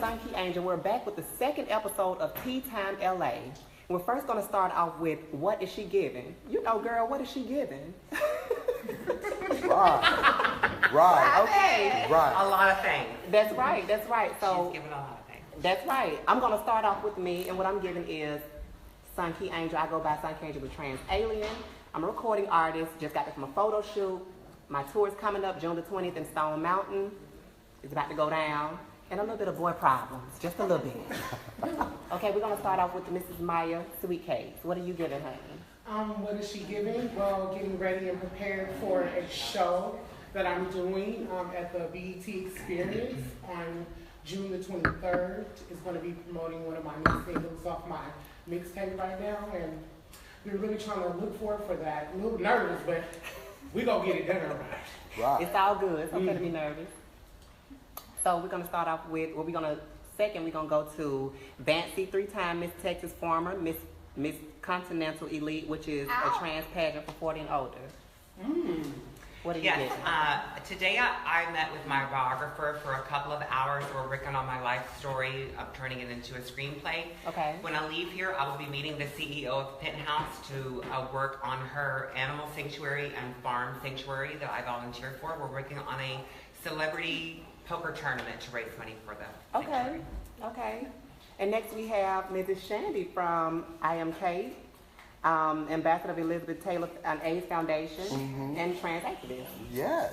Sunkee Angel. We're back with the second episode of Tea Time LA. We're first going to start off with, what is she giving? You know, girl, what is she giving? Right. Okay. Right. A lot of things. That's right. So she's giving a lot of things. That's right. I'm going to start off with me, and what I'm giving is Sunkee Angel. I go by Sunkee Angel with Trans Alien. I'm a recording artist. Just got back from a photo shoot. My tour is coming up June the 20th in Stone Mountain. It's about to go down. And a little bit of boy problems, just a little bit. Okay, we're going to start off with Mrs. Maya Sweetcakez. What are you giving, honey? What is she giving? Well, getting ready and prepared for a show that I'm doing at the BET Experience on June the 23rd. It's going to be promoting one of my new singles off my mixtape right now, and we're really trying to look forward for that. A little nervous, but we're going to get it done all right. Right. It's all good. It's okay to be nervous. So we're going to start off with, we're going to go to Vancie, 3-time Miss Texas former, Miss Continental Elite, which is a trans pageant for 40 and older. What are you getting? Today I met with my biographer for a couple of hours. We're working on my life story of turning it into a screenplay. Okay. When I leave here, I will be meeting the CEO of Penthouse to work on her animal sanctuary and farm sanctuary that I volunteered for. We're working on a celebrity poker tournament to raise money for them. Okay. And next we have Mrs. Chandi from IMK, Ambassador of Elizabeth Taylor and AIDS Foundation, and trans activist. Yes.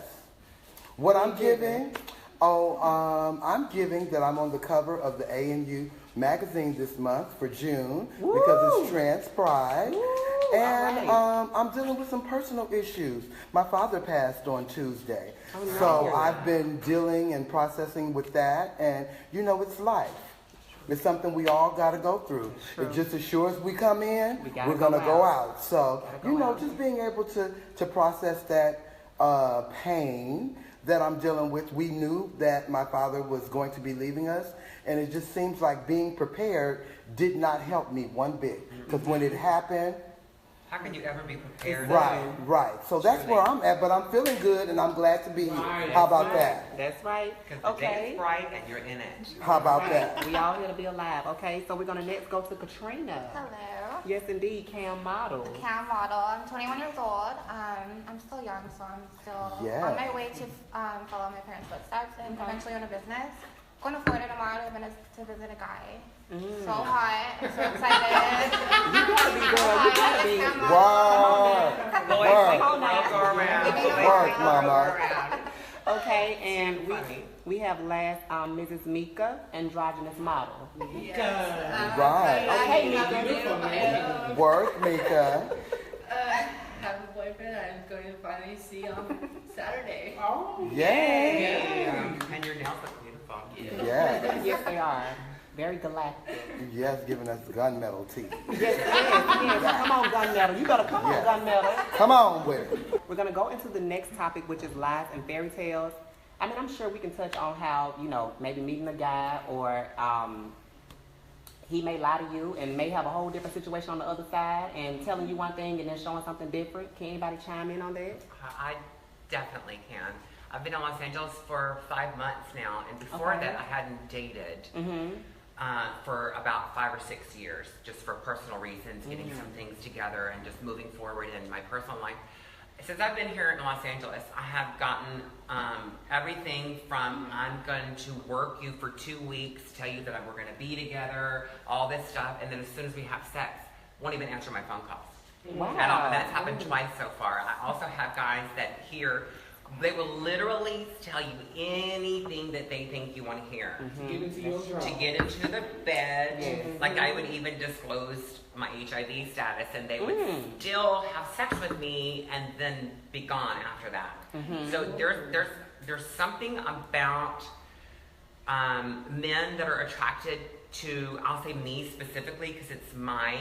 What I'm giving? I'm giving that I'm on the cover of the ANU magazine this month for June. Woo! Because it's Trans Pride. Woo! And All right. I'm dealing with some personal issues. My father passed on Tuesday. Oh, no. So I've been dealing and processing with that. And, you know, it's life. It's something we all got to go through. It just as sure as we come in, we're going to go out. So, just being able to process that pain that I'm dealing with. We knew that my father was going to be leaving us, and it just seems like being prepared did not help me one bit. Because when it happened... How can you ever be prepared? Right. So that's where I'm at, but I'm feeling good, and I'm glad to be here. How about that? That's right. Because the day is bright and you're in it. How about that? We all here to be alive. Okay, so we're going to next go to Katrina. Hello. Yes, indeed, cam model. Cam model. I'm 21 years old. I'm still young, so I'm still on my way to follow my parents' footsteps and eventually own a business. Going to Florida tomorrow to visit a guy. So hot. I'm so excited. You gotta be, girl. You gotta be. Work, mama. Okay, and we have last Mrs. Myka, androgynous model. Yes. Right. Okay, Myka. Work, Myka. Have a boyfriend I'm going to finally see on Saturday. Oh. Yay. And your nails look beautiful. Yes. Yes, they are. Very galactic. Yes, giving us gunmetal teeth. Yes. Come on, gunmetal. You better come on, gunmetal. Come on with it. We're gonna go into the next topic, which is lies and fairy tales. I mean, I'm sure we can touch on how, maybe meeting a guy or he may lie to you and may have a whole different situation on the other side and telling you one thing and then showing something different. Can anybody chime in on that? I definitely can. I've been in Los Angeles for 5 months now, and before that I hadn't dated for about 5 or 6 years, just for personal reasons, getting some things together and just moving forward in my personal life. Since I've been here in Los Angeles, I have gotten everything from I'm going to work you for 2 weeks, tell you that we're going to be together, all this stuff, and then as soon as we have sex, won't even answer my phone calls. Wow. And that's happened twice so far. I also have guys that they will literally tell you anything that they think you want to hear. To get into the bed. Like I would even disclose my HIV status and they would still have sex with me and then be gone after that. So there's something about men that are attracted to, I'll say me specifically because it's my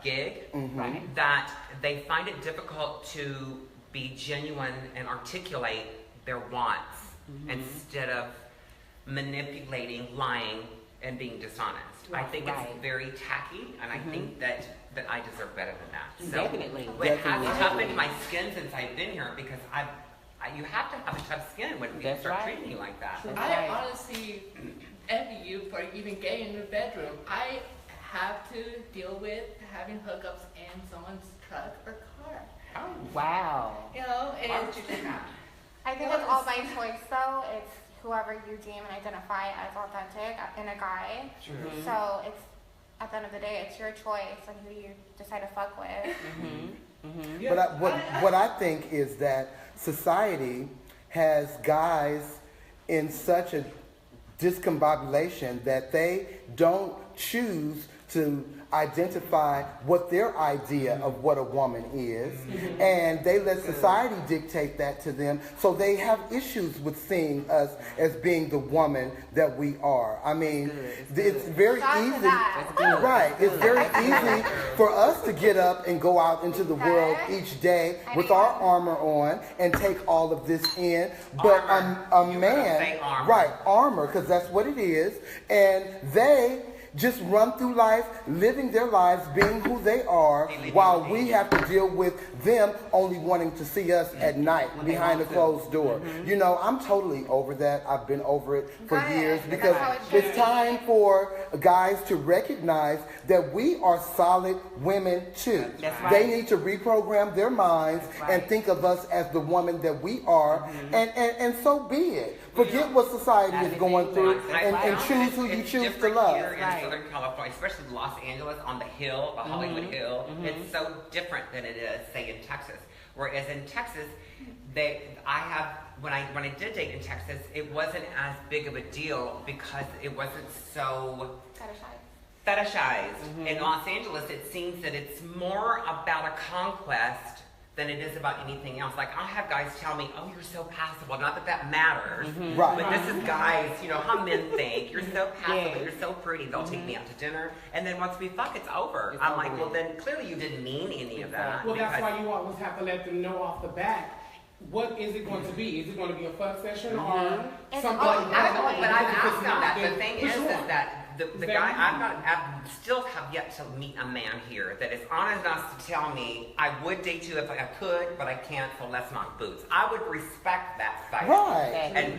gig, that they find it difficult to be genuine and articulate their wants instead of manipulating, lying, and being dishonest. I think it's very tacky, and I think that I deserve better than that. So Definitely. It has toughened my skin since I've been here because you have to have a tough skin when people start treating you like that. I honestly envy you for even getting in the bedroom. I have to deal with having hookups in someone's truck or car. Oh, wow. You know, Why would you do that? I think it's all by choice, though. It's whoever you deem and identify as authentic in a guy. Mm-hmm. So it's, at the end of the day, it's your choice and who you decide to fuck with. Mm-hmm. Mm-hmm. Yeah. But what I think is that society has guys in such a discombobulation that they don't choose to identify what their idea of what a woman is, and they let society dictate that to them, so they have issues with seeing us as being the woman that we are. I mean, it's very easy, right, it's very easy for us to get up and go out into the world each day with our armor on and take all of this in, but a man, right, armor, because that's what it is, and they just run through life, living their lives, being who they are, while we have to deal with them only wanting to see us at night behind a closed door. You know, I'm totally over that. I've been over it for years, because it's time for guys to recognize that we are solid women too. They need to reprogram their minds and think of us as the woman that we are, and so be it. Forget what society is going through and choose who you choose to love. Here in Southern California, especially Los Angeles on the hill, the Hollywood Hill, it's so different than it is, say, in Texas. Whereas in Texas, when I did date in Texas, it wasn't as big of a deal because it wasn't so fetishized. In Los Angeles, it seems that it's more about a conquest than it is about anything else. Like, I'll have guys tell me, oh, you're so passable. Not that that matters, Right. but this is guys, you know, how men think. You're so passable, you're so pretty. They'll take me out to dinner, and then once we fuck, it's over. I'm like, well, then clearly you didn't mean any of that. Well, that's why you always have to let them know off the bat, what is it going to be? Is it going to be a fuck session or something like that? But I've asked them that. The thing is that the guy, I still have yet to meet a man here that is honest enough to tell me, I would date you if I could, but I can't, so let's knock boots. I would respect that fight. Right.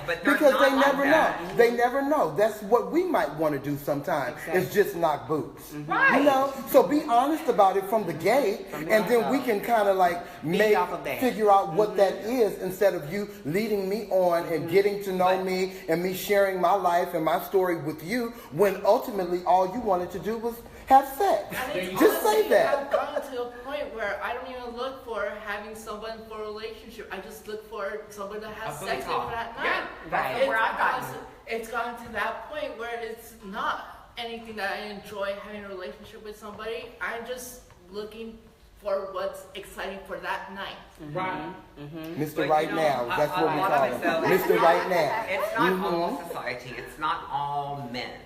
But because they never know. They never know. That's what we might want to do sometimes, is just knock boots. Right. You know? So be honest about it from the gate, and then we can kind of like figure out what that is, instead of you leading me on and getting to know me and me sharing my life and my story with you, when ultimately all you wanted to do was have sex. Just say that. I've gotten to a point where I don't even look for having someone for a relationship. I just look for someone to have sex with that night. It's gotten to that point where it's not anything that I enjoy having a relationship with somebody. I'm just looking for what's exciting for that night. Right. Mr. Right Now, that's what we call him. Mr. Right Now. It's not all society, it's not all men.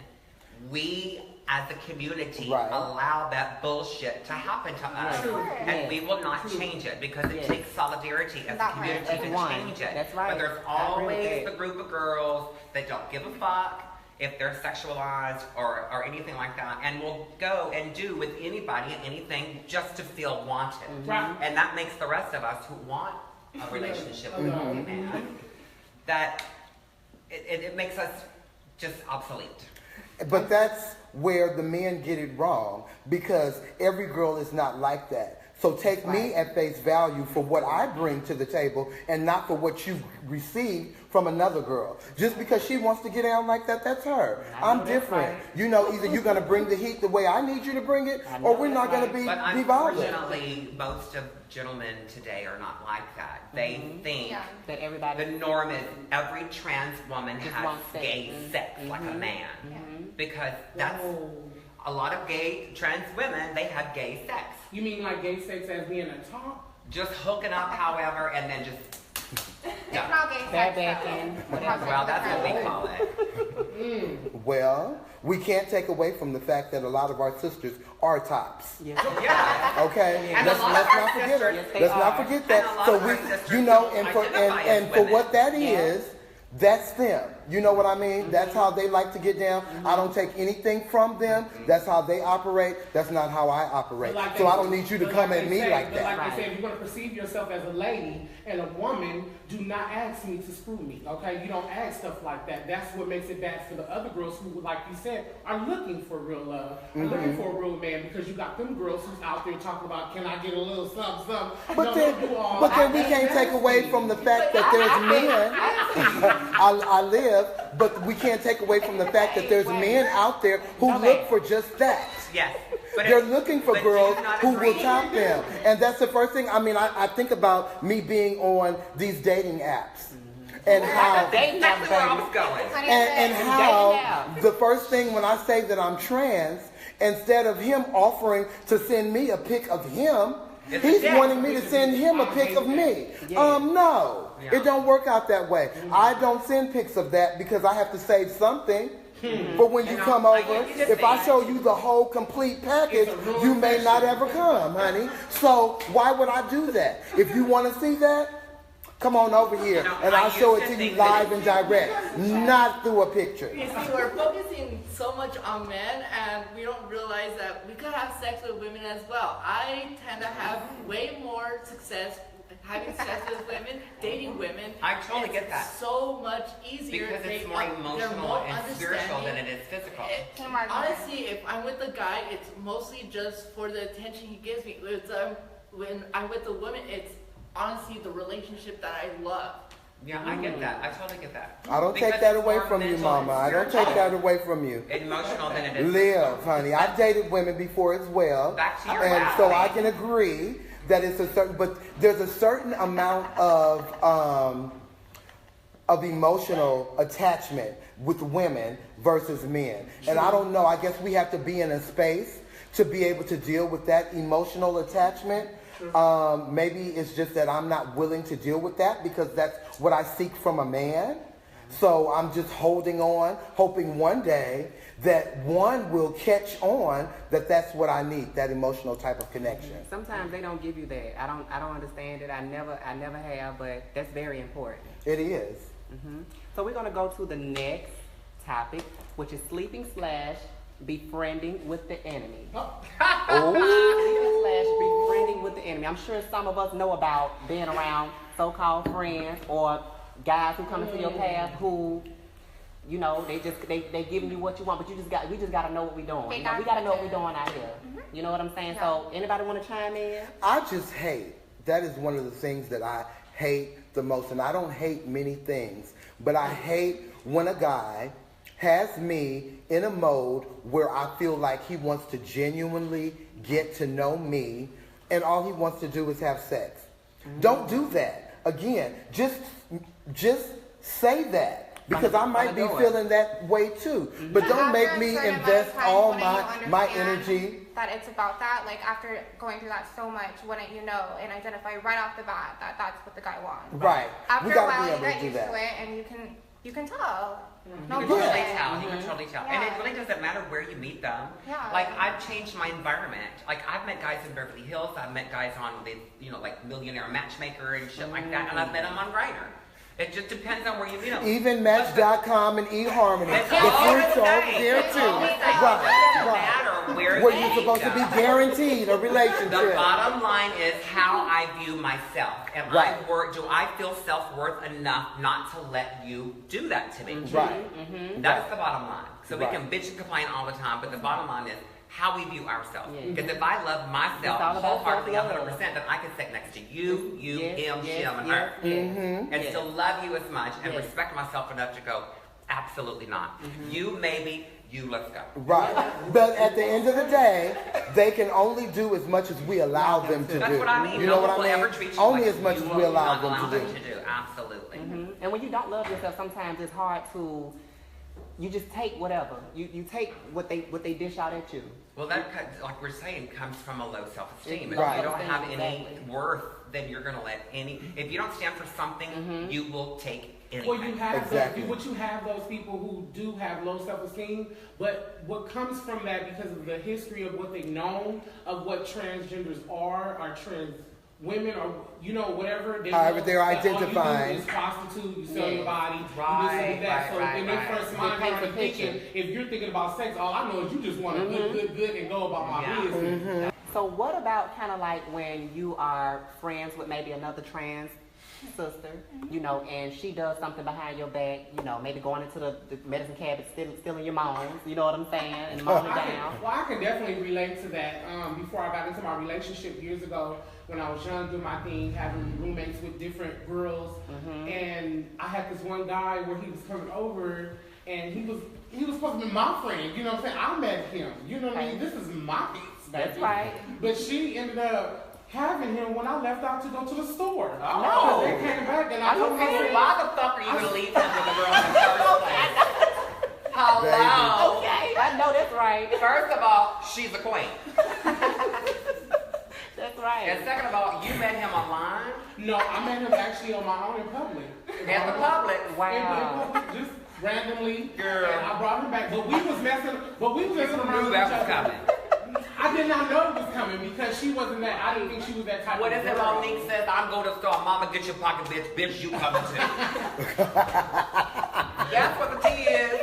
We, as a community, allow that bullshit to happen to us. And we will not change it, because it takes solidarity as a community to change it. That's right. But there's always the group of girls that don't give a fuck if they're sexualized or anything like that, and will go and do with anybody and anything just to feel wanted. And that makes the rest of us who want a relationship with a man, that it makes us just obsolete. But that's where the men get it wrong, because every girl is not like that. So take me at face value for what I bring to the table, and not for what you received from another girl. Just because she wants to get down like that, that's her. I'm different. You know, either you're going to bring the heat the way I need you to bring it, or we're not going to be violent. But unfortunately, most of gentlemen today are not like that. They think that everybody, the norm is every trans woman has gay sex like a man. Because that's a lot of gay trans women, they have gay sex. You mean like gay sex as being a talk? Just hooking up, however, and then just It's not gay sex. well, that's what we call it. Well, we can't take away from the fact that a lot of our sisters are tops. Okay, And let's not forget it. Let's not forget that. So we, you know, and for what that is, that's them. You know what I mean? That's how they like to get down. I don't take anything from them. That's how they operate. That's not how I operate. So I don't need you to come at me like that. Like they say, if you're going to perceive yourself as a lady and a woman, do not ask me to screw me, okay? You don't ask stuff like that. That's what makes it bad for the other girls who, like you said, are looking for real love, are looking for a real man, because you got them girls who's out there talking about, can I get a little something, something? But then we can't take away from the fact that there's men. I live, but we can't take away from the fact that there's men out there who look for just that. Yes. They're looking for girls who will top them. And that's the first thing. I mean, I think about me being on these dating apps. And how that's where I was going. And how the first thing when I say that I'm trans, instead of him offering to send me a pic of him, he's wanting me to send him a pic of me. No. It don't work out that way. I don't send pics of that because I have to save something. But when you come over, if I show you the whole complete package, you may not ever come, honey. So why would I do that? If you want to see that, come on over here and I'll show it to you live and direct, not through a picture. You see, we're focusing so much on men and we don't realize that we could have sex with women as well. I tend to have way more success having sex with women, dating women. I totally get that. So much easier. Because it's more emotional and spiritual than it is physical. Honestly, if I'm with a guy, it's mostly just for the attention he gives me. When I'm with a woman, it's honestly the relationship that I love. Yeah, I get that. I totally get that. I don't take that away from you, Mama. I don't take that away from you. Emotional than it is. Live, honey. I've dated women before as well. Back to your and so I can agree that it's a certain, but there's a certain amount of emotional attachment with women versus men. And I don't know, I guess we have to be in a space to be able to deal with that emotional attachment. Maybe it's just that I'm not willing to deal with that because that's what I seek from a man. So I'm just holding on, hoping one day that one will catch on that that's what I need, that emotional type of connection. Sometimes they don't give you that. I don't understand it. I never have, but that's very important. It is. So we're gonna go to the next topic, which is sleeping/befriending with the enemy. Sleeping/befriending with the enemy. I'm sure some of us know about being around so-called friends or guys who come into your path who, you know, they giving you what you want, but we just gotta know what we're doing. You know, we gotta know what we're doing out here. You know what I'm saying? So anybody want to chime in? I just hate. That is one of the things that I hate the most, and I don't hate many things, but I hate when a guy has me in a mode where I feel like he wants to genuinely get to know me, and all he wants to do is have sex. Don't do that. Again, just say that. Because I might be feeling that way too. But don't make me invest all my energy. That it's about that, like after going through that so much, wouldn't you know and identify right off the bat that that's what the guy wants? Right. After a while, you get used to it and you can tell. You can totally tell. And it really doesn't matter where you meet them. Like I've changed my environment. Like I've met guys in Beverly Hills. I've met guys on the, like Millionaire Matchmaker and shit like that. And I've met them on Grindr. It just depends on where you meet them. Even Match.com and eHarmony. The fruits are over there too. Right. Where you're supposed to be guaranteed a relationship. The bottom line is how I view myself. Do I feel self-worth enough not to let you do that to me? Right. That's the bottom line. So we can bitch and complain all the time, but the bottom line is how we view ourselves. Because if I love myself wholeheartedly 100%, then I can sit next to you, him, and her. And still love you as much and respect myself enough to go, absolutely not. You, maybe, you, let's go. Right. But at the end of the day, they can only do as much as we allow them to do. That's what I mean. You know what I mean? Only as much as we allow them to do. Absolutely. And when you don't love yourself, sometimes it's hard to, you just take whatever. You take what they dish out at you. Well, that, like we're saying, comes from a low self-esteem. If you don't have any worth, then you're going to let if you don't stand for something, you will take anything. Well, you have those people who do have low self-esteem, but what comes from that because of the history of what they've known, of what transgenders are trans women or whatever however they're that identifying. All you do is prostitute, you sell your body, Right, you do that. So in their first mind, They paint they're the thinking, picture. if you're thinking about sex, all I know is you just want to good and go about my business. So what about kind of like when you are friends with maybe another trans sister, and she does something behind your back, maybe going into the medicine cabinet, stealing your moans, you know what I'm saying, and moaning down. I can definitely relate to that. Before I got into my relationship years ago, when I was young, doing my thing, having roommates with different girls, and I had this one guy where he was coming over, and he was supposed to be my friend, you know what I'm saying? I met him, you know what I mean? This is my piece, baby. That's right. But she ended up having him when I left out to go to the store. Oh. They came back and I told her, Why the fuck are you gonna leave him with a girl in the first place? Hello. Okay, I know that's right. First of all, she's a queen. That's right. And second of all, you met him online? no, I met him actually on my own in public. At the public? Wow. In public, just randomly. Girl. And I brought him back. But we was messing around Knew with that each was other. coming. I did not know it was coming because she wasn't that. I didn't think she was that type What of is it girl. Monique says? I'm going to the store. Mama, get your pocket, bitch. Bitch, you coming too. That's what the tea is.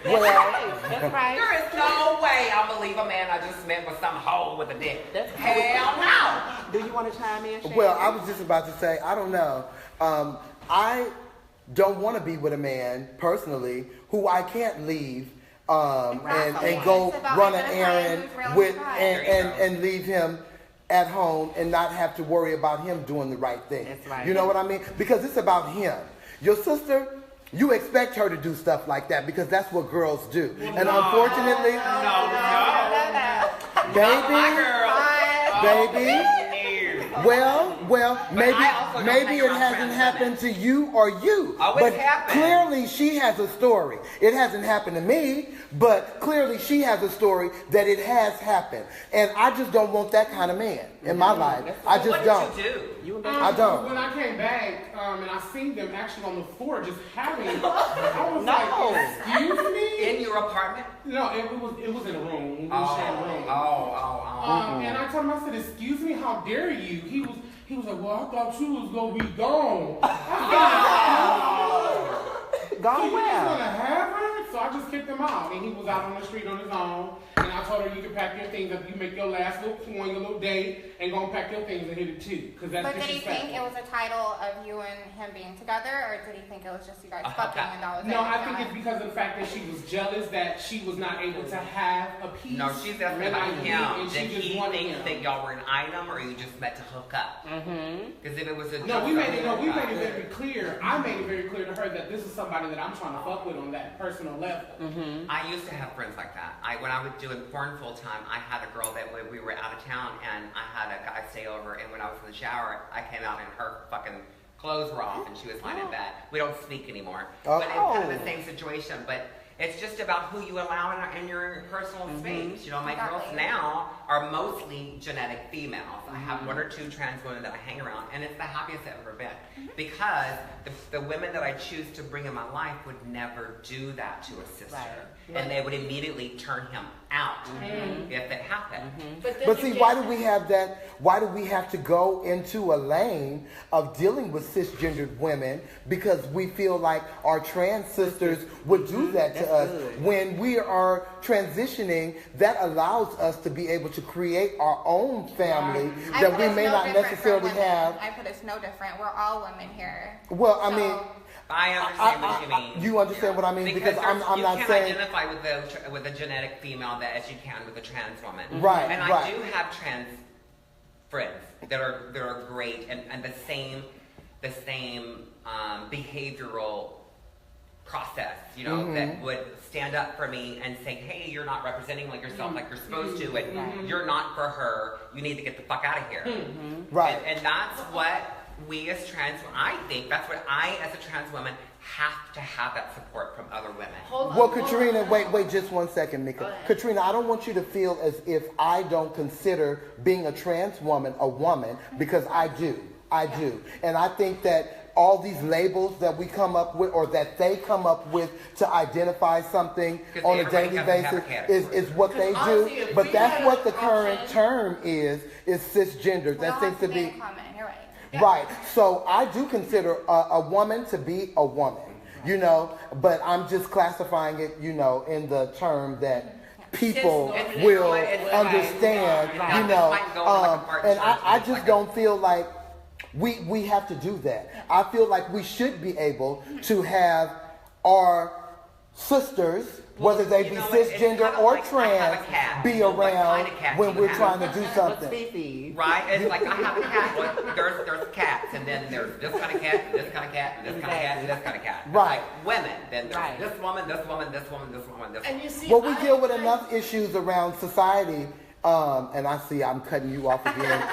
That's right. There is no way I believe a man I just met with some hoe with a dick. That's Hell no. Do you want to chime in, Shannon? Well, I was just about to say, I don't know. I don't want to be with a man, personally, who I can't leave and go run an errand with and leave him at home and not have to worry about him doing the right thing. That's right. You know what I mean? Because it's about him. Your sister, you expect her to do stuff like that because that's what girls do. And unfortunately, baby, well, maybe it hasn't happened to you or you. But clearly she has a story. It hasn't happened to me, but clearly she has a story that it has happened. And I just don't want that kind of man in my life. I just don't. What did you do? I don't. When I came back and I seen them actually on the floor just having, I was like, excuse me? In your apartment? No, it was in a room. We was sharing a room. And I told him, I said, excuse me, how dare you? He was like, well, I thought you was gonna be gone. Gone You where? just gonna have her? So I just kicked him out, and he was out on the street on his own. And I told her, you can pack your things up. You make your last little coin, your little date, and go and pack your things and hit it too. Because that's But did he think disrespectful. it was a title of you and him being together, or did he think it was just you guys fucking and that was it? No, I think it's because of the fact that she was jealous that she was not able to have a piece. No, she's asking about and him. she Did just he wanted think him. that y'all were an item or you just met to hook up? Because if it was a No, we made it hook very clear. I made it very clear to her that this is somebody that I'm trying to fuck with on that personal level. I used to have friends like that. When I was doing porn full time, I had a girl that we were out of town and I had a guy stay over, and when I was in the shower, I came out and her fucking clothes were off and she was lying in bed. We don't speak anymore. But it's kind of the same situation. But it's just about who you allow in your personal space. You know, my girls now are mostly genetic females. I have one or two trans women that I hang around, and it's the happiest I've ever been. Because the women that I choose to bring in my life would never do that to a sister. And they would immediately turn him out if it happened. But see, why do we have that? Why do we have to go into a lane of dealing with cisgendered women because we feel like our trans sisters would do that to us? When we are transitioning, that allows us to be able to create our own family that we may not necessarily have. I put it's no different. We're all women here. Well, I mean, I understand what you mean. You understand what I mean? Because I'm not you saying... can't identify with a genetic female that as you can with a trans woman. Right, and I do have trans friends that are great and the same behavioral process, you know, that would stand up for me and say, hey, you're not representing like yourself like you're supposed to, and you're not for her, you need to get the fuck out of here. Right. And that's what we as trans, I think, that's what I as a trans woman have to have that support from other women. Well, Katrina, wait just 1 second, Myka. Katrina, I don't want you to feel as if I don't consider being a trans woman a woman, because I do. I do. And I think that all these labels that we come up with or that they come up with to identify something on a daily basis is what they do. But that's what the current term is cisgendered. That seems to be You're right. right. So I do consider a woman to be a woman, you know, but I'm just classifying it, you know, in the term that people will understand, you know, and I just don't feel like we have to do that. I feel like we should be able to have our sisters, whether they be cisgender or trans, be around when we're trying to do something. Right? It's like I have a cat. Well, there's cats, and then there's this kind of cat, and this kind of cat, and this kind of cat, and this kind of cat. Right. Like women. Then there's this woman, this woman, this woman, this woman, this woman. And you see, well, we deal with enough issues around society, and I see I'm cutting you off again.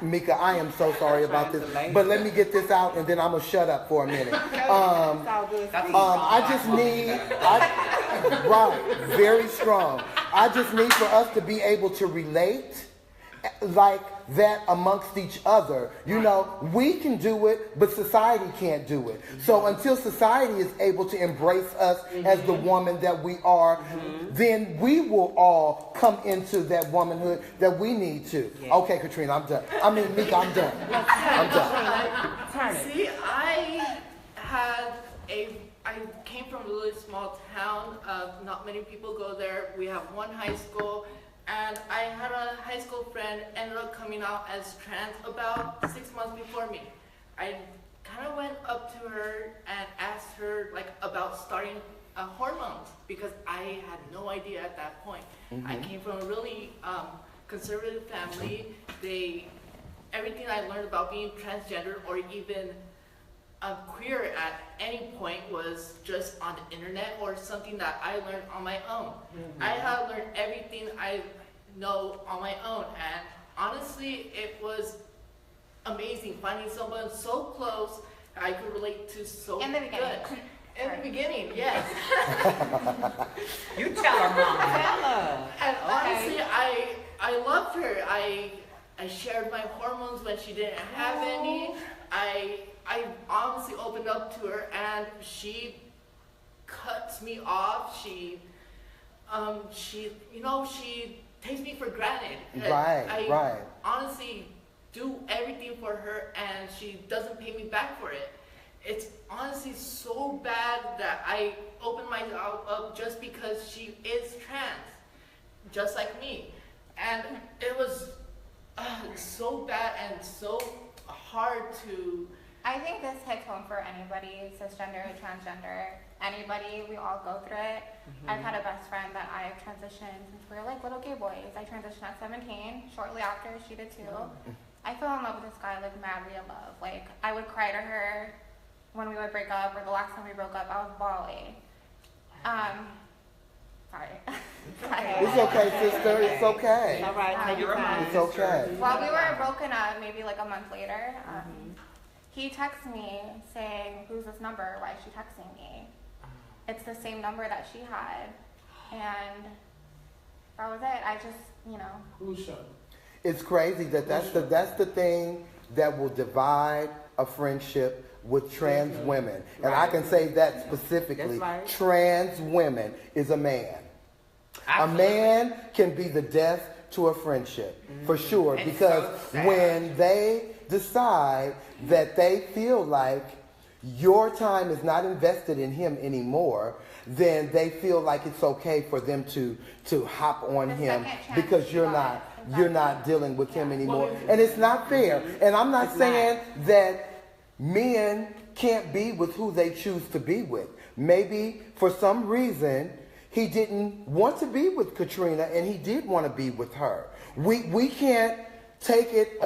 Myka, I am so sorry about this, but let me get this out, and then I'm gonna shut up for a minute. I just need, right, very strong. I just need for us to be able to relate like that amongst each other. You know, we can do it, but society can't do it. So until society is able to embrace us as the woman that we are, then we will all come into that womanhood that we need to. Okay, Katrina, I'm done. I mean, Myka, I'm done. I'm done. See, I came from a really small town. Not many people go there. We have one high school. And I had a high school friend ended up coming out as trans about 6 months before me. I kind of went up to her and asked her like about starting hormones because I had no idea at that point. I came from a really conservative family. Everything I learned about being transgender or even queer at any point was just on the internet or something that I learned on my own. I had learned everything I know on my own, and honestly, it was amazing finding someone so close I could relate to so in the beginning. good. In the beginning, yes. You tell her, Mama. And honestly, I loved her. I shared my hormones when she didn't have any. I honestly opened up to her, and she cuts me off. She takes me for granted. Right. Honestly do everything for her, and she doesn't pay me back for it. It's honestly so bad that I opened myself up just because she is trans, just like me. And it was so bad and so hard to... I think this hits home for anybody, cisgender, transgender, anybody, we all go through it. I've had a best friend that I've transitioned since we were like little gay boys. I transitioned at 17, shortly after she did too. I fell in love with this guy, like madly in love. Like, I would cry to her when we would break up, or the last time we broke up, I was bawling. Sorry. It's okay, sister, it's okay. All right, take your time. It's okay. While we were broken up, maybe like a month later, he texted me saying, "Who's this number? Why is she texting me?" It's the same number that she had. And that was it. I just, you know. Who showed? It's crazy that that's the thing that will divide a friendship with trans women. And I can say that specifically. Trans women is a man. Absolutely. A man can be the death to a friendship, for sure. It's because so when they decide that they feel like your time is not invested in him anymore, then they feel like it's okay for them to hop on him because you're not dealing with him anymore. And it's not fair. And I'm not saying that men can't be with who they choose to be with. Maybe for some reason he didn't want to be with Katrina and he did want to be with her. We can't take it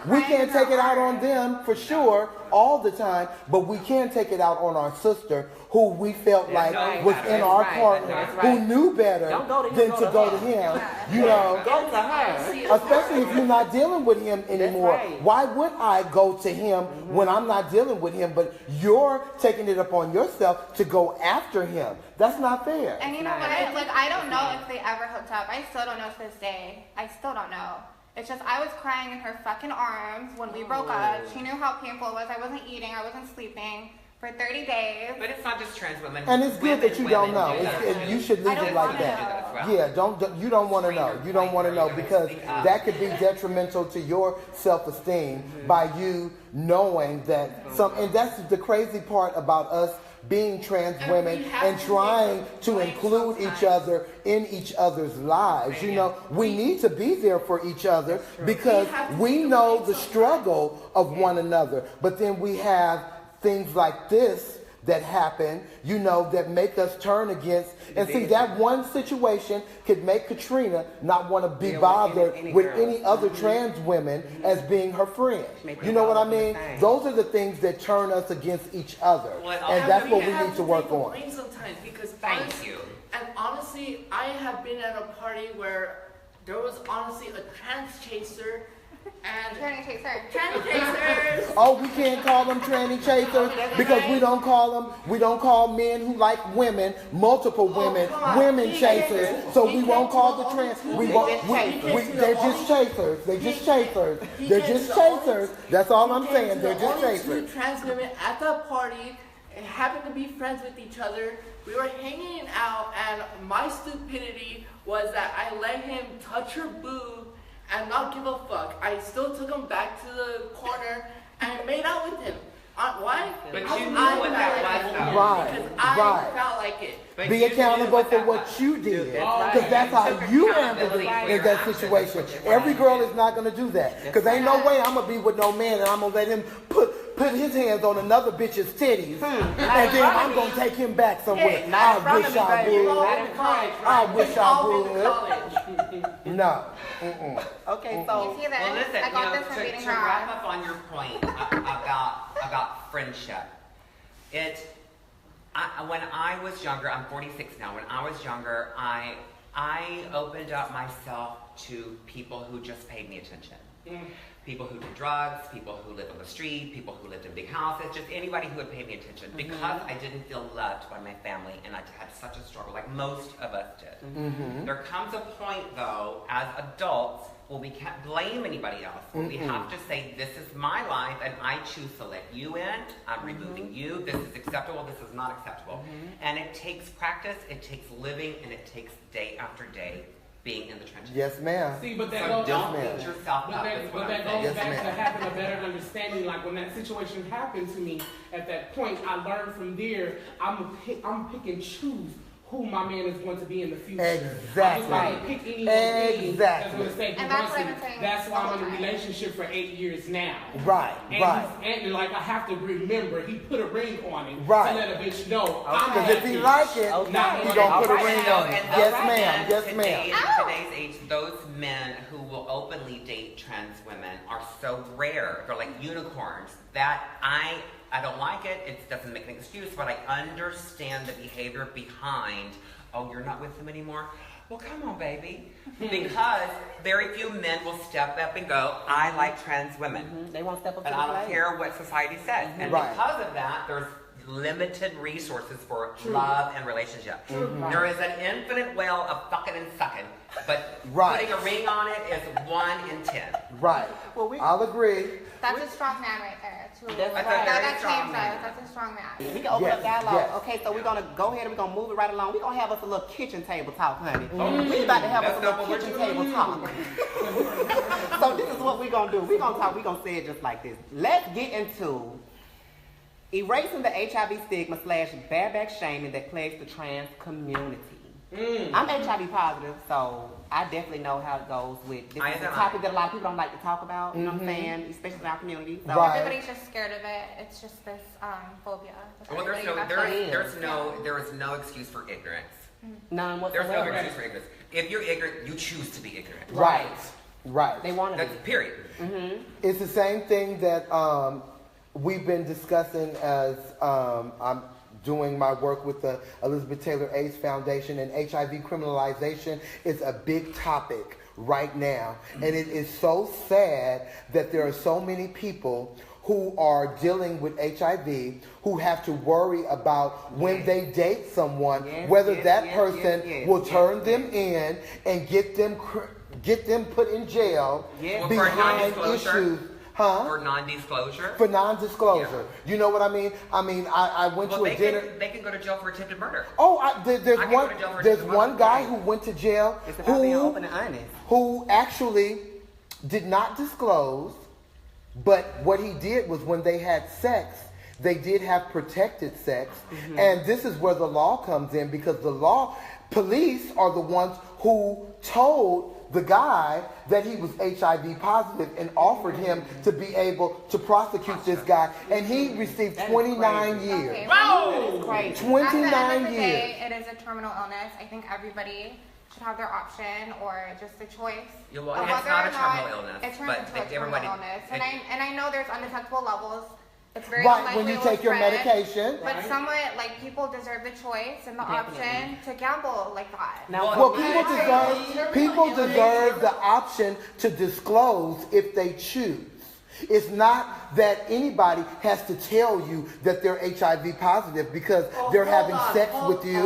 we can't take it out on them for sure all the time, but we can take it out on our sister who we felt like was in our partner, who knew better than to go to him. You know, go to her. Especially if you're not dealing with him anymore. Why would I go to him when I'm not dealing with him, but you're taking it upon yourself to go after him? That's not fair. And you know what? Like, I don't know if they ever hooked up. I still don't know to this day. I still don't know. It's just I was crying in her fucking arms when we broke up. She knew how painful it was. I wasn't eating. I wasn't sleeping for 30 days. But it's not just trans women. And it's good that you don't know. You should leave it like that. Yeah, you don't want to know. You don't want to know because that could be detrimental to your self-esteem by you knowing that and that's the crazy part about us being trans women and trying to include each other in each other's lives. You know, we need to be there for each other because we know the struggle of one another. But then we have things like this that happen, you know, that make us turn against. And see, that one situation could make Katrina not want to be bothered with any other trans women as being her friend. You know what I mean? Those are the things that turn us against each other. And that's what we need to work on. Sometimes because honestly, I have been at a party where there was honestly a trans chaser. And tranny chasers. Oh, we can't call them tranny chasers because we don't call men who like women, multiple women, women chasers. So we won't call the trans. They're just chasers. They're just chasers. They're just chasers. That's all I'm saying. They're just chasers. Two trans women at the party happened to be friends with each other. We were hanging out, and my stupidity was that I let him touch her boob and not give a fuck. I still took him back to the corner and made out with him. Why? But you knew what that was, though. Right. Because I felt like it. But be accountable for what you did. Because that's how you handled it in that situation. Every girl is not going to do that. Because ain't no way I'm going to be with no man and I'm going to let him put his hands on another bitch's titties. And then I'm going to take him back somewhere. I wish I would. No. Okay, so you see this? Well, listen, I got this from to beating her wrap off. up on your point about friendship, when I was younger, I'm 46 now. When I was younger, I opened up myself to people who just paid me attention. People who did drugs, people who lived on the street, people who lived in big houses, just anybody who would pay me attention. Because I didn't feel loved by my family and I had such a struggle, like most of us did. There comes a point, though, as adults, where we can't blame anybody else. Where we have to say, this is my life and I choose to let you in. I'm removing you. This is acceptable. This is not acceptable. And it takes practice, it takes living, and it takes day after day being in the trenches. Yes, ma'am. See, but that So goes, don't beat yourself up. but that goes back to having a better understanding. Like when that situation happened to me, at that point, I learned from there. I'm pick and choose who my man is going to be in the future. Exactly. I'm just not going to pick any Exactly. that's going to say And that's what I'm saying. That's why I'm in a relationship for 8 years now. Right, right. And like I have to remember, he put a ring on it Right. to let a bitch know. Because if he like it, he gonna put a ring on it. Yes, ma'am. Yes, ma'am. In today's age, those men who will openly date trans women are so rare. They're like unicorns that I don't like it. It doesn't make an excuse, but I understand the behavior behind, oh, you're not with him anymore? Well, come on, baby. Because very few men will step up and go, I like trans women. They won't step up And to the I don't plate. care what society says. And because of that, there's limited resources for love and relationship. There is an infinite well of fucking and sucking, but putting a ring on it is 1 in 10. Right. Well, I'll agree. That's a strong man right there. That's That strong changed man. us. That's a strong man. We can open up dialogue. yes. Okay, so we're gonna go ahead and we're gonna move it right along. We're gonna have us a little kitchen table talk, honey. We're about to have us a little kitchen table talk. So this is what we're gonna do. We're gonna talk, we're gonna say it just like this. Let's get into erasing the HIV stigma / bareback shaming that plagues the trans community. I'm HIV positive, so I definitely know how it goes with this is a topic that a lot of people don't like to talk about, you know what I'm saying, especially in our community. So everybody's just scared of it. It's just this phobia. Well, there is no excuse for ignorance. none There's whatsoever. no excuse for ignorance. If you're ignorant, you choose to be ignorant. Right. Right. They want to That's period. It's the same thing that we've been discussing as I'm doing my work with the Elizabeth Taylor AIDS Foundation, and HIV criminalization is a big topic right now. And it is so sad that there are so many people who are dealing with HIV who have to worry about when they date someone, whether that person will turn them in and get them get them put in jail Yeah. behind issues. Huh? For non-disclosure? For non-disclosure. Yeah. You know what I mean? I went to a dinner. They can go to jail for attempted murder. Oh, there's one guy who went to jail it's about being open and honest. Who actually did not disclose, but what he did was when they had sex, they did have protected sex. Mm-hmm. And this is where the law comes in, because police are the ones who told the guy that he was HIV positive and offered him to be able to prosecute this guy. And he received 29 years. Okay, wow! 29 years. It is a terminal illness. I think everybody should have their option or just the choice. Yeah, well, it's not a terminal illness. It turns but into a terminal everybody, illness. And I know there's undetectable levels. It's very right, when you take your medication. But somewhat, like, people deserve the choice and the option to gamble like that. Well, people deserve the option to disclose if they choose. It's not that anybody has to tell you that they're HIV positive because they're having sex with you.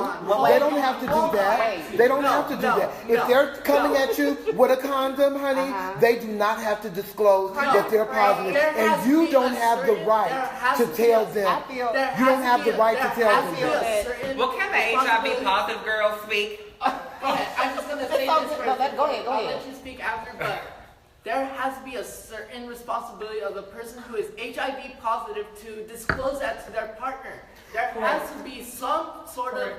They don't have to do that. They don't have to do that. If they're coming at you with a condom, honey, they do not have to disclose that they're positive. And you don't have the right to tell them. You don't have the right to tell them that. Well, can the HIV positive girl speak? I'm just going to say this first. Go ahead. I'll let you speak after, but there has to be a certain responsibility of the person who is HIV positive to disclose that to their partner. There has to be some sort of...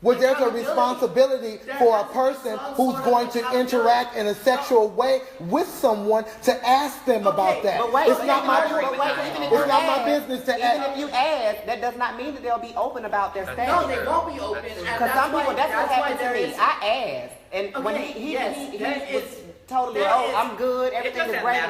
Well, there's a responsibility for a person who's going to interact in a sexual way with someone to ask them about that. But wait, it's not my business to ask. Even if you ask, that does not mean that they'll be open about their status. No, they won't be open. Because some people, that's what happened to me. I asked. And when he was totally, I'm good, everything is great.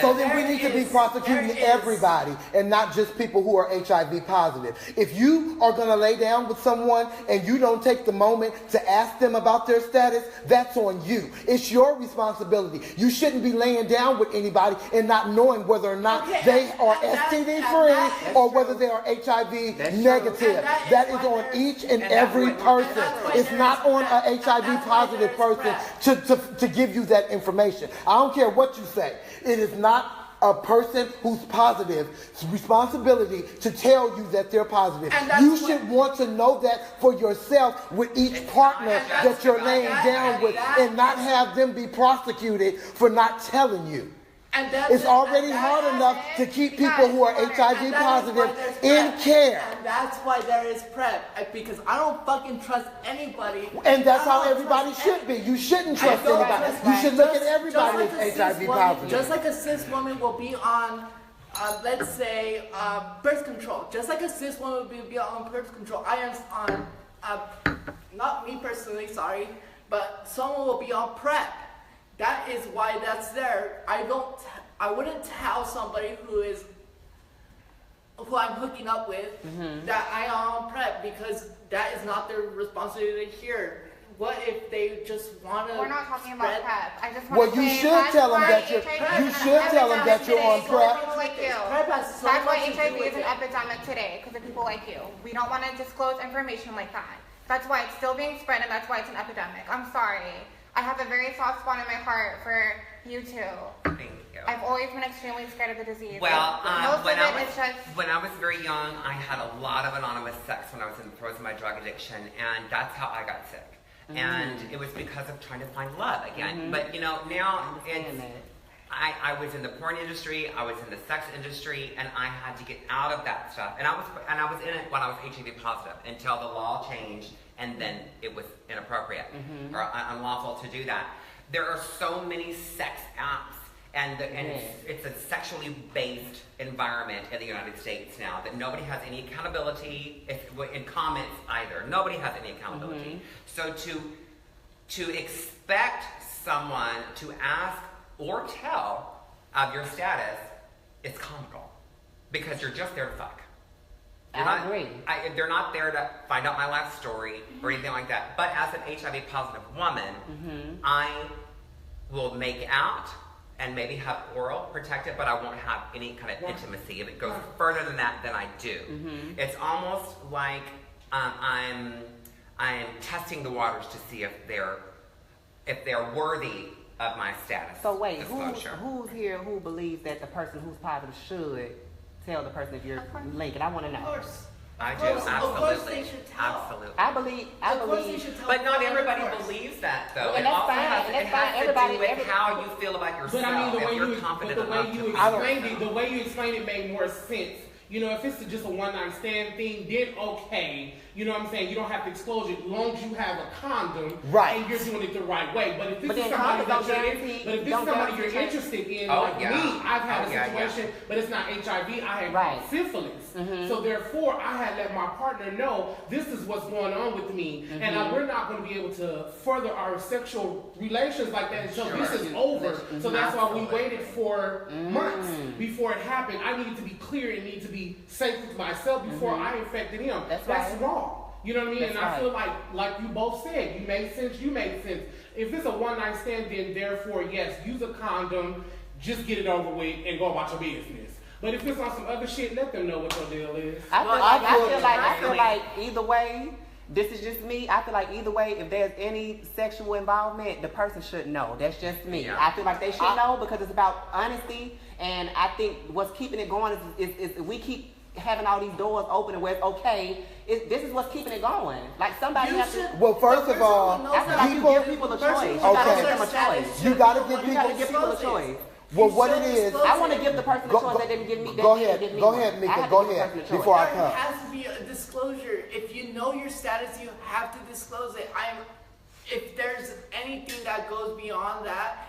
So then we need to be prosecuting everybody and not just people who are HIV positive. If you are going to lay down with someone and you don't take the moment to ask them about their status, that's on you. It's your responsibility. You shouldn't be laying down with anybody and not knowing whether or not they are STD free or whether they are HIV negative. That is on each and every person. It's not on an HIV positive person to give you that information. I don't care what you say. It is not a person who's positive's responsibility to tell you that they're positive. You should want to know that for yourself with each partner that you're laying down with and not have them be prosecuted for not telling you. It's already hard enough to keep people who are HIV positive in care. And that's why there is PrEP, because I don't fucking trust anybody. And that's how everybody should be. You shouldn't trust anybody. You should look at everybody as HIV positive. Just like a cis woman will be on, let's say, birth control. Just like a cis woman will be on birth control. I am on, not me personally, sorry, but someone will be on PrEP. That is why that's there. I wouldn't tell somebody who I'm hooking up with that I am on PrEP, because that is not their responsibility here. What if they just want to? We're not talking about PrEP. I just want to you should tell them that you're. You should tell them that you're on PrEP. Like you. That's why HIV is an epidemic today, because of people like you. We don't want to disclose information like that. That's why it's still being spread, and that's why it's an epidemic. I'm sorry. I have a very soft spot in my heart for you two. Thank you. I've always been extremely scared of the disease. Well, when I was very young, I had a lot of anonymous sex when I was in the throes of my drug addiction, and that's how I got sick. And it was because of trying to find love again. But you know, now I was in the porn industry, I was in the sex industry, and I had to get out of that stuff. And I was in it when I was HIV positive until the law changed, and then it was inappropriate or unlawful to do that. There are so many sex apps, and it's a sexually based environment in the United States now that nobody has any accountability in comments either. Nobody has any accountability. So to expect someone to ask or tell of your status is comical, because you're just there to fuck. I agree. They're not there to find out my life story or anything like that. But as an HIV positive woman, I will make out and maybe have oral protected, but I won't have any kind of intimacy. If it goes further than that, then I do. It's almost like I'm testing the waters to see if if they're worthy of my status. So wait, disclosure. who's here who believes that the person who's positive should tell the person if you're linking? I want to know. Of course. I do, Of course they absolutely. should tell. Absolutely. I believe. Of course they should tell. But not of everybody course. believes that, though. And it that's also fine, has, and that's it fine. has to Everybody- do with how you feel about yourself. But I mean, the if way you're you, confident but the way enough you to explained it, the way you explained it made more sense. You know, if it's just a one-night stand thing, then okay. You know what I'm saying? You don't have to disclose it as long as you have a condom Right. and you're doing it the right way. But if this But is then somebody condoms that don't you're guarantee- but if this don't is somebody guarantee you're change. interested in, Oh, like yeah. me, I've had Oh, a yeah, situation, but it's not HIV. I had Right. syphilis. So therefore, I had let my partner know this is what's going on with me, and we're not going to be able to further our sexual relations like that until this is over. So that's why we waited for months before it happened. I needed to be clear and need to be safe with myself before I infected him. That's That's right. wrong. You know what I mean? That's And I right. feel like you both said, you made sense, you made sense. If it's a one-night stand, then therefore, yes, use a condom, just get it over with and go about your business. But if it's on some other shit, let them know what your deal is. I feel like either way, this is just me. I feel like either way, if there's any sexual involvement, the person should know. That's just me. Yeah. I feel like they should know because it's about honesty. And I think what's keeping it going is we keep having all these doors open and where it's okay. This is what's keeping it going. Like somebody has to. Well, first of all, I feel like you give people a choice. You gotta give them a choice. You gotta give You gotta people. give people a choice. Well, what it is. I want to give the person a Go- choice go- that didn't give me. Go that ahead. didn't give me Go one. ahead, I Myka. had to Go give the ahead. person a choice. Before I There come. has to be a disclosure. If you know your status, you have to disclose it. If there's anything that goes beyond that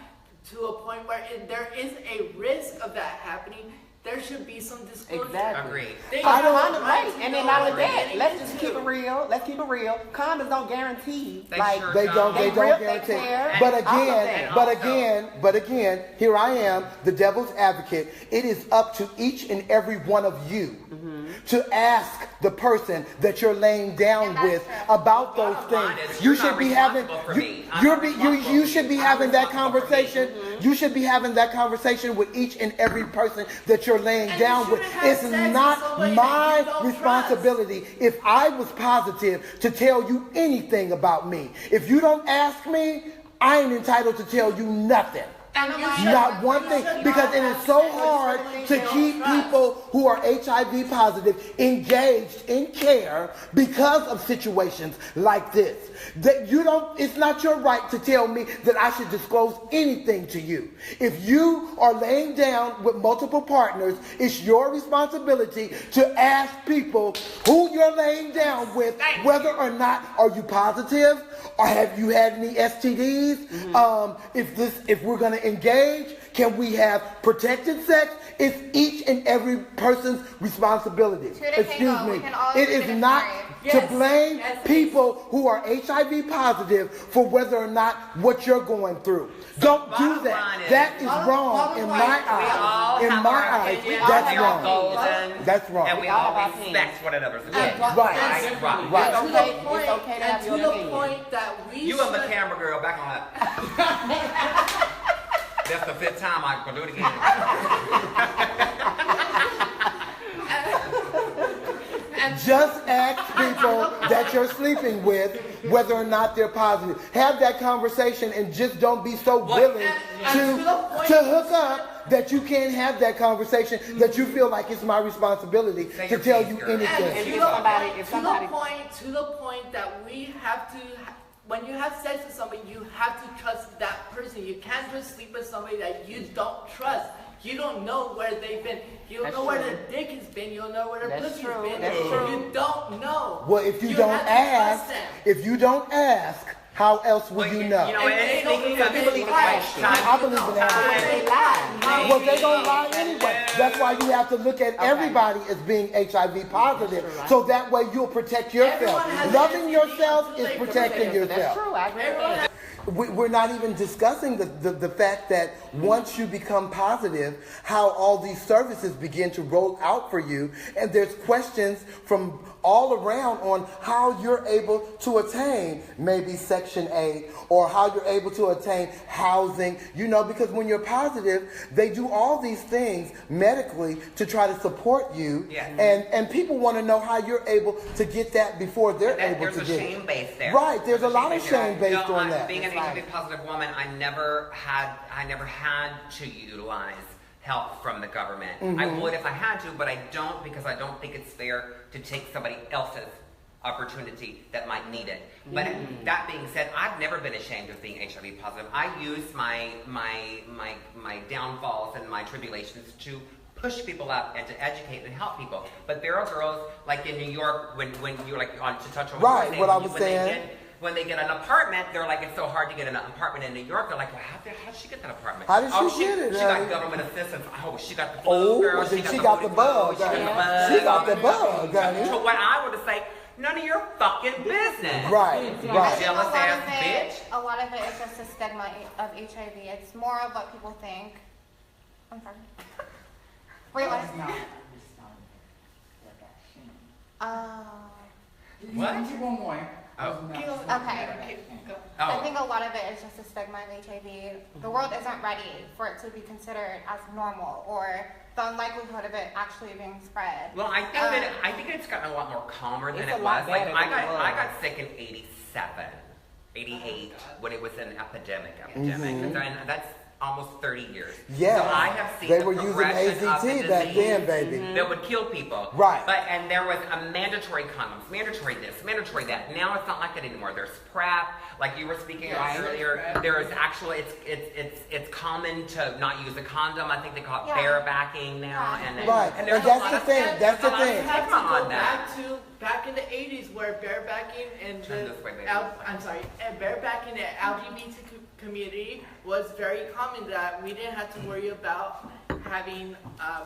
to a point where there is a risk of that happening, there should be some disclosure. Exactly. Agreed. They I don't- have the Right, right to and then know not only what they're that, getting let's just into. keep it real. Let's keep it real. Condoms don't guarantee. They like sure They don't They guarantee. tear. But And all of again, that. but again, here I am, the devil's advocate. It is up to each and every one of you to ask the person that you're laying down And that's with true. about those Bottom line things. is You you're should not be having responsible for me. I'm you not responsible you for should be you. having I'm that responsible for me. conversation. You should be having that conversation with each and every person that you're laying And you down with. shouldn't have It's sex with not somebody that my you don't responsibility if I was positive to tell you anything about me. If you don't ask me, I ain't entitled to tell you nothing. And you should- Not one you thing, should because not it is have so sex with hard somebody to you don't keep trust. people who are HIV positive engaged in care because of situations like this. That you don't, it's not your right to tell me that I should disclose anything to you. If you are laying down with multiple partners, it's your responsibility to ask people who you're laying down with, whether or not are you positive, or have you had any STDs? If we're going to engage, can we have protected sex? It's each and every person's responsibility. to Excuse tango. me. We can all It do is it not right. to Yes. blame Yes, it people who are HIV positive for whether or not what you're going through. Don't do bottom that. line is- That is wrong in my We all eyes. In have my our eyes, opinions, that's and they're wrong. golden, That's wrong. and we all all have our respect one another's Yeah. opinions. Right. Right. Right. To It's the okay- point, it's okay to have and your to the opinion. point that we You should. and the camera girl, back on up. That's the fifth time I'm gonna do it again. Just ask people that you're sleeping with whether or not they're positive. Have that conversation and just don't be so willing to hook up that you can't have that conversation, that you feel like it's my responsibility Say to your tell piece, you girl. And anything. to If the somebody- point- if to somebody- the point that we have to, when you have sex with somebody, you have to trust that person. You can't just sleep with somebody that you don't trust. You don't know where they've been. You don't That's know where true. their dick has been. You don't know where their That's pussy's true. been. That's true. You don't know. Well, if you don't have to ask, trust them. if you don't ask, how else will you know? You know, If they and don't- speaking of if believe they in lie, time, I believe in that. They lie. Well, they don't lie anyway. That's why you have to look at everybody as being HIV positive, so that way you'll protect yourself. Everyone has Loving an yourself STD is until they protecting protect That's yourself. true. I agree with Everyone that. We're not even discussing the fact that once you become positive, how all these services begin to roll out for you. And there's questions from all around on how you're able to attain maybe Section 8 or how you're able to attain housing, because when you're positive, they do all these things medically to try to support you. Yeah. And people want to know how you're able to get that before they're able to get it. There's a shame base there. Right, there's a lot of shame based on that. Being an HIV positive woman, I never had to utilize help from the government. I would if I had to, but I don't, because I don't think it's fair to take somebody else's opportunity that might need it. But that being said, I've never been ashamed of being HIV positive. I use my downfalls and my tribulations to push people up and to educate and help people. But there are girls like in New York when you're like on to touch on what I was saying. When they get an apartment, they're like, it's so hard to get an apartment in New York. They're like, well, how did she get that apartment? How did she get it? She got government assistance. Oh, she got the flu, girl. She got the bug. She got the bug, honey. So what I would say, none of your fucking business. Right. Jealous ass bitch. A lot of it is just a stigma of HIV. It's more of what people think. I'm sorry. Realize. What? One more. Okay. I think a lot of it is just a stigma of HIV. The world isn't ready for it to be considered as normal, or the unlikelihood of it actually being spread. Well, I think it's gotten a lot more calmer than it was. Like I got sick in 87, 88 when it was an epidemic, and that's almost 30 years. Yeah. So I have seen they the were using progression of the AZT back then, baby. that would kill people. Right. And there was a mandatory condoms, mandatory this, mandatory that. Now it's not like that anymore. There's PrEP, like you were speaking about earlier. There is actually it's common to not use a condom. I think they call it barebacking now. And there's that's the thing. That's the thing. Stigma on that. Back in the 80s, where barebacking and barebacking the LGBT community was very common, that we didn't have to worry about having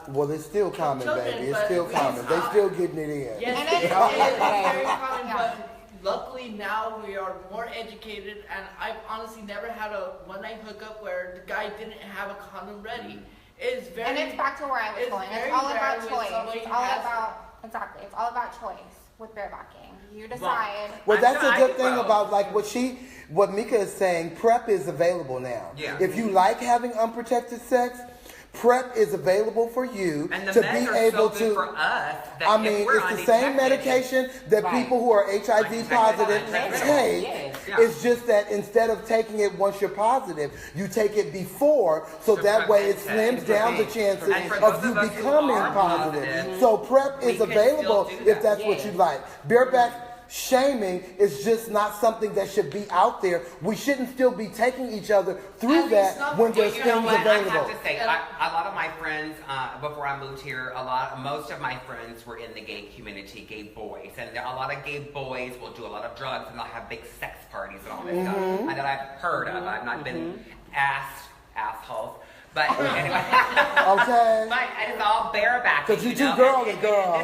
well, it's still common, baby. It's still common. They still getting it in. Yes, it is very common, but luckily now we are more educated, and I've honestly never had a one-night hookup where the guy didn't have a condom ready. It's back to where I was going. It's all about choice. It's all about choice with barebacking. You decide. Well, that's a good thing about what Myka is saying. PrEP is available now. Yeah. If you like having unprotected sex, PrEP is available for you to be able to. For us, I mean, it's the same medication that people who are HIV positive take. It's just that instead of taking it once you're positive, you take it before, so that way it slims down the chances of you becoming positive. So PrEP is available if that's what you like. Bareback shaming is just not something that should be out there. We shouldn't still be taking each other through that when there's things available. I have to say, a lot of my friends, before I moved here, most of my friends were in the gay community, gay boys, and a lot of gay boys will do a lot of drugs and they'll have big sex parties and all this stuff. And that I've heard of. I've not been assholes. But anyway, okay. But it's all bareback. Because you two girl and girl.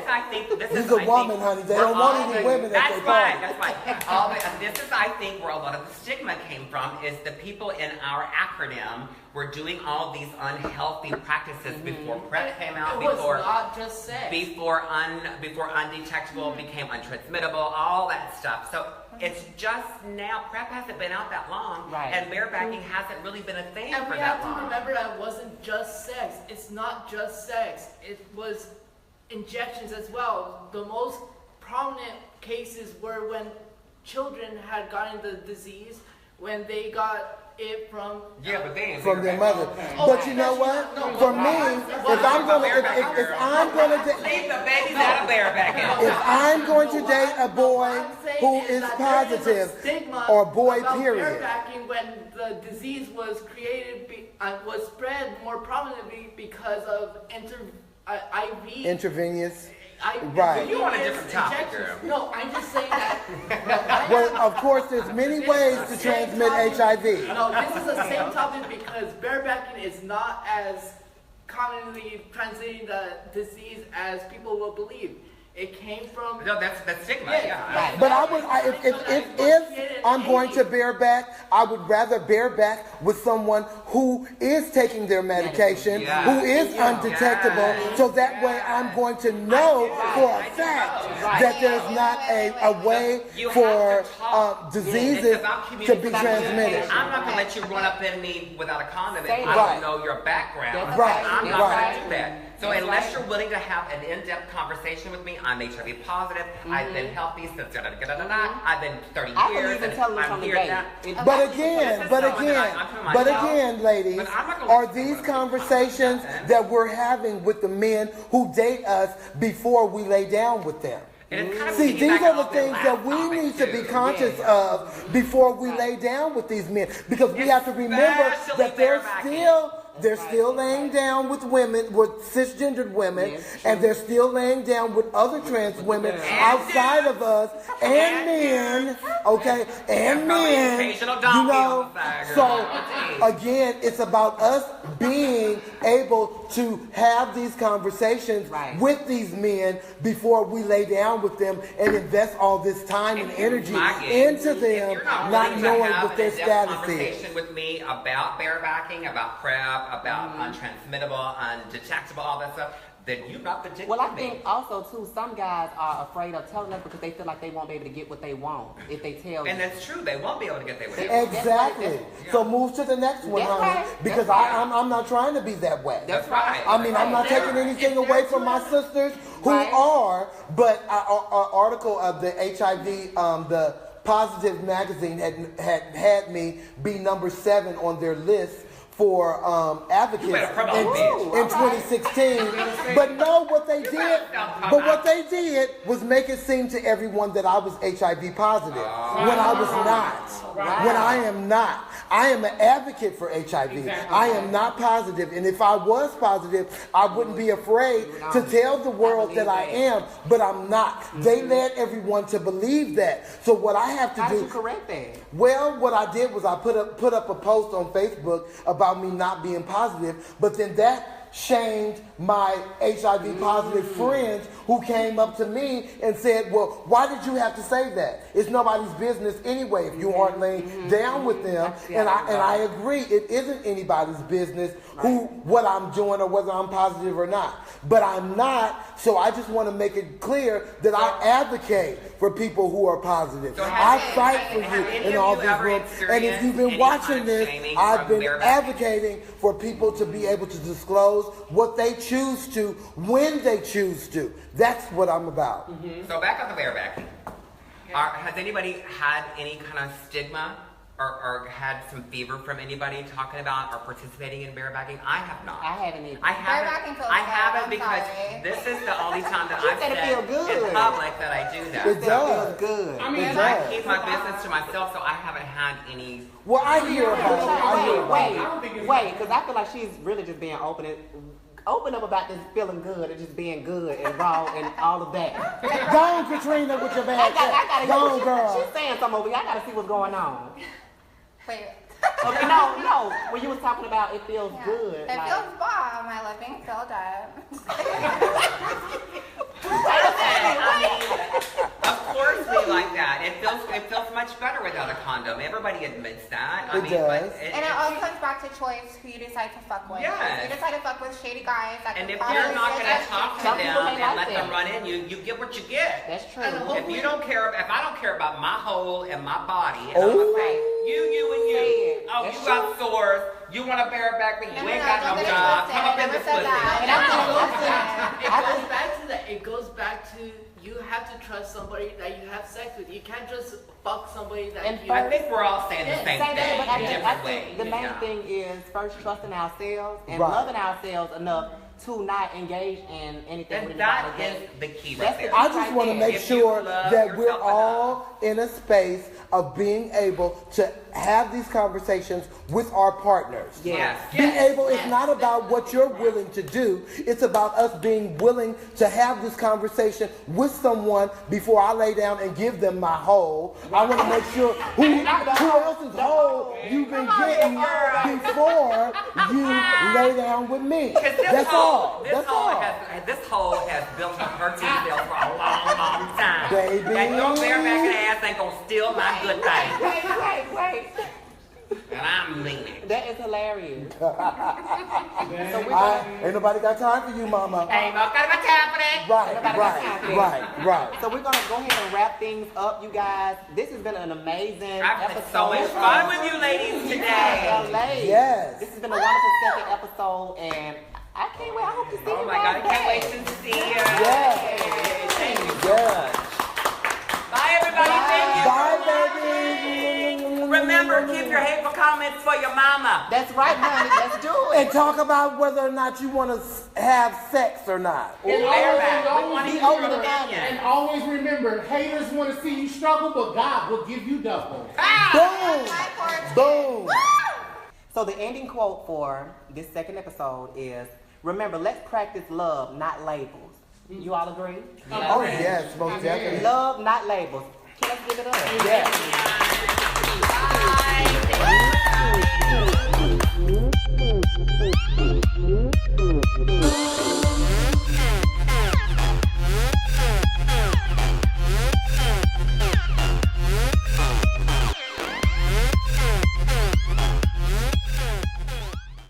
He's a woman, honey. They don't want any women at their party. That's fine. This is, I think, where a lot of the stigma came from. Is the people in our acronym were doing all these unhealthy practices before PrEP came out. Before not just sex. Before undetectable became untransmittable. All that stuff. So. It's just now, PrEP hasn't been out that long, and barebacking hasn't really been a thing for that long. And we have to remember that it wasn't just sex. It's not just sex. It was injections as well. The most prominent cases were when children had gotten the disease, when they got it from their mother. But you know what? For me, if I'm going to date a boy who is positive, or boy, period. When the disease was created, was spread more prominently because of IV intravenous. Right. You want a different topic, girl. No, I'm just saying that. Well, of course, there's many ways to transmit HIV. No, this is the same topic because barebacking is not as commonly transmitting the disease as people will believe. It came from... No, that's stigma, But if I'm going to bareback, I would rather bareback with someone who is taking their medication, who is undetectable, so that way I'm going to know for a fact that there's not a way for diseases to be transmitted. I'm not going to let you run up in me without a condom if I don't know your background. I'm not going to do that. So unless you're willing to have an in-depth conversation with me, I'm HIV positive, I've been healthy since I've been 30 years, and I'm here now. But again, ladies, are these conversations that we're having with the men who date us before we lay down with them? See, these are the things that we need to be conscious of before we lay down with these men, because we have to remember that they're still laying down with women, with cisgendered women, and they're still laying down with other trans women outside of us, and men, okay, and men, you know. So again, it's about us being able to have these conversations with these men before we lay down with them and invest all this time and energy into them, not knowing what their status is. Conversation with me about barebacking, about PrEP, about untransmittable, undetectable, all that stuff, then you're not the dick. Well, I think also too, some guys are afraid of telling us because they feel like they won't be able to get what they want if they tell you. And that's true. They won't be able to get what they want. Exactly. So move to the next one, honey, because I'm not trying to be that way. That's right. I mean, I'm not taking anything away from my sisters who are, but an article of the HIV, the Positive magazine had me be number 7 on their list for advocates in 2016. But no, what they did was make it seem to everyone that I was HIV positive when I was not. When I am not. I am an advocate for HIV. I am not positive. And if I was positive, I wouldn't be afraid to tell the world that I am, but I'm not. They led everyone to believe that. So what I have to do... How did you correct that? Well, what I did was I put up a post on Facebook about me not being positive, but then that shamed my HIV positive friends who came up to me and said, well, why did you have to say that? It's nobody's business anyway if you aren't laying down with them. And I agree, it isn't anybody's business what I'm doing or whether I'm positive or not. But I'm not, so I just want to make it clear that I advocate for people who are positive. I fight for you in all these rooms. And if you've been watching this, I've been advocating for people to be able to disclose what they choose to, when they choose to. That's what I'm about. So back on the bareback. Has anybody had any kind of stigma or had some fever from anybody talking about or participating in barebacking? I have not. I haven't either. I haven't because this is the only time that I've said in public that I do that. It does. Good. I mean, I keep my business to myself, so I haven't had any. Well, I hear about it. Wait, because I feel like she's really just being open up about this feeling good and just being good and raw and all of that. Go on, Katrina, with your bad I gotta go on, girl. She's saying something over here. I gotta see what's going on. Wait. Okay, no. When you was talking about it feels good. It feels bomb. My living feel dead. Of course we like that. It feels much better without a condom. Everybody admits that. It does. And it all comes back to choice who you decide to fuck with. Yes. If you decide to fuck with shady guys that and can if you're not going to talk to them and let them run in, you get what you get. That's true. If you don't care, if I don't care about my hole and my body, and I'm afraid, you and you. Oh, you got sores. You want to bareback me? You ain't got no job. Come up in this pussy. It goes back to you have to trust somebody that you have sex with. You can't just fuck somebody that you. I think we're all saying the same thing. But I think the main thing is first trusting ourselves and loving ourselves enough to not engage in anything with anybody. That is the key right there. I just want to make sure that we're all in a space of being able to have these conversations with our partners. Yes. Being able, it's not about what you're willing to do. It's about us being willing to have this conversation with someone before I lay down and give them my whole. I want to make sure who else's whole you've been getting before you lay down with me. That's all. This hole has built up her T-cells for a long time. Baby. And your barebacking ass ain't gonna steal my good thing. Wait. That is hilarious. Ain't nobody got time for you, mama. Ain't nobody got time for that. Right. So we're gonna go ahead and wrap things up, you guys. This has been an amazing I've had episode. so much fun with you ladies today. Yes. This has been a wonderful second episode, and I can't wait. I hope to see you. Oh my God, I can't wait to see you. Yes. Thank you so much. Bye, everybody. Thank you. Bye, baby. Remember, keep your hateful comments for your mama. That's right, honey. Let's do it. And talk about whether or not you want to have sex or not. And Bareback. We always, want to be hear open your and honest. opinion. and always remember, haters want to see you struggle, but God will give you double. Boom. Boom. So the ending quote for this second episode is, remember, let's practice love, not labels. You all agree? Oh, yes, most definitely. Love, not labels. Let's give it up. Yes. Bye.